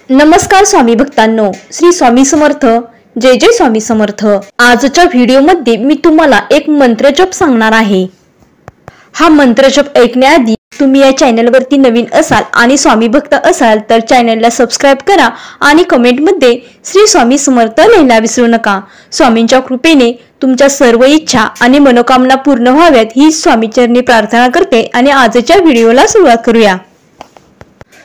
नमस्कार स्वामी भक्तांनो, श्री स्वामी समर्थ, जय जय स्वामी समर्थ। आजच्या व्हिडिओमध्ये मी तुम्हाला एक मंत्र जप सांगणार आहे। हा मंत्र जप ऐकण्याआधी तुम्ही या चॅनलवरती नवीन असाल आणि स्वामी भक्त असाल तर चॅनलला सबस्क्राइब करा आणि कमेंटमध्ये श्री स्वामी समर्थ लिहायला विसरू नका। स्वामींच्या कृपेने तुमच्या सर्व इच्छा आणि मनोकामना पूर्ण व्हाव्यात ही स्वामी चरणी प्रार्थना करते आणि आजच्या व्हिडिओला सुरुवात करूया।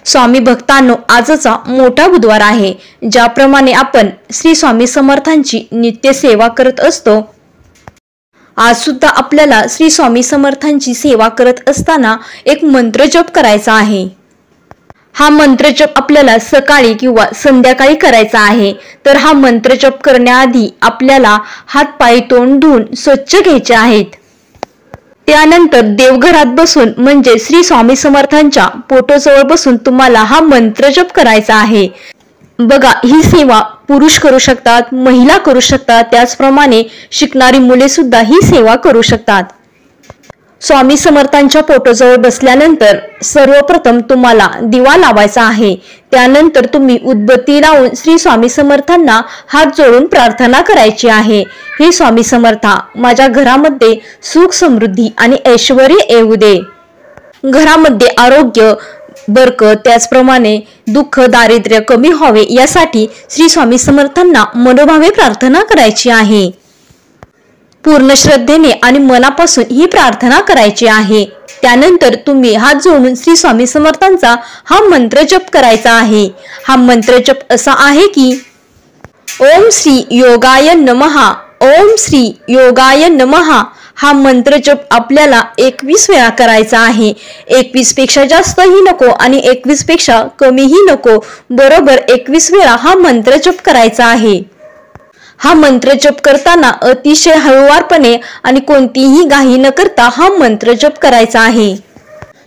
स्वामी भक्तांनो, आजचा मोठा बुधवार आहे। ज्याप्रमाणे आपण श्री स्वामी समर्थांची नित्य सेवा करत असतो, आज सुद्धा आपल्याला श्री स्वामी समर्थांची सेवा करत असताना एक मंत्र जप करायचा आहे। हा मंत्र जप आपल्याला सकाळी किंवा संध्याकाळी करायचा आहे। तर हा मंत्र जप करण्याआधी आपल्याला हात पाय तोंड धुवून स्वच्छ घ्यायचे आहेत। त्यानंतर देवघरात बसून म्हणजे श्री स्वामी समर्थांच्या फोटोजवळ बसून तुम्हाला हा मंत्र जप करायचा आहे। बघा, ही सेवा पुरुष करू शकतात, महिला करू शकतात, त्याचप्रमाणे शिकणारी मुले सुद्धा ही सेवा करू शकतात। स्वामी समर्थांच्या फोटोजवळ बसल्यानंतर सर्वप्रथम तुम्हाला दिवा लावायचा आहे। त्यानंतर तुम्ही उदबत्ती लावून श्री स्वामी समर्थांना हात जोडून प्रार्थना करायची आहे। हे स्वामी समर्था, माझ्या घरामध्ये सुख समृद्धी आणि ऐश्वर्य येऊ दे। घरामध्ये आरोग्य, बरकत, त्याचप्रमाणे दुःख दारिद्र्य कमी व्हावे यासाठी श्री स्वामी समर्थांना मनोभावे प्रार्थना करायची आहे। पूर्ण श्रद्धेने आणि मनापासून ही प्रार्थना करायची आहे। त्यानंतर तुम्ही हात जोडून श्री स्वामी समर्थांचा हा मंत्र जप करायचा आहे। हा मंत्र जप असा आहे की ओम श्री योगाय नमः, ओम श्री योगाय नमः। हा मंत्र जप आपल्याला 21 वेळा करायचा आहे। 21 पेक्षा जास्तही नको आणि 21 पेक्षा कमीही नको, बरोबर 21 वेळा हा मंत्र जप करायचा आहे। हा मंत्र जप करताना अतिशय हळूवारपणे आणि कोणतीही घाई न करता हा मंत्र जप करायचा आहे।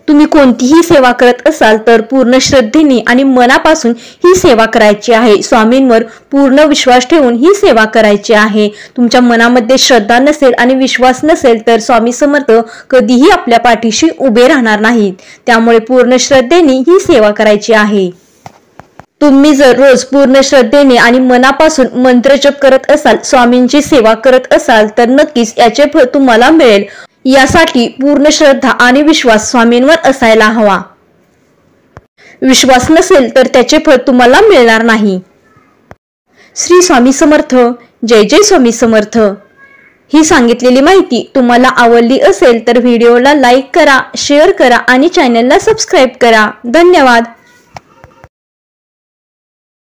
तुम्ही कोणतीही सेवा करत असाल तर पूर्ण श्रद्धेने आणि मनापासून ही सेवा करायची आहे। स्वामींवर पूर्ण विश्वास ठेवून ही सेवा करायची आहे। तुमच्या मनामध्ये श्रद्धा नसेल आणि विश्वास नसेल तर स्वामी समर्थ कधीही आपल्या पाठीशी उभे राहणार नाहीत। त्यामुळे पूर्ण श्रद्धेने ही सेवा करायची आहे। तुम्ही जर रोज पूर्ण श्रद्धेने आणि मनापासून मंत्र जप करत असाल, स्वामींची सेवा करत असाल तर नक्कीच याचे फळ तुम्हाला मिळेल। यासाठी पूर्ण श्रद्धा आणि विश्वास स्वामींवर असायला हवा। विश्वास नसेल तर त्याचे फळ तुम्हाला मिळणार नाही। श्री स्वामी समर्थ, जय जय स्वामी समर्थ। ही सांगितलेली माहिती तुम्हाला आवडली असेल तर व्हिडिओला लाईक करा, शेअर करा आणि चॅनलला सबस्क्राइब करा। धन्यवाद।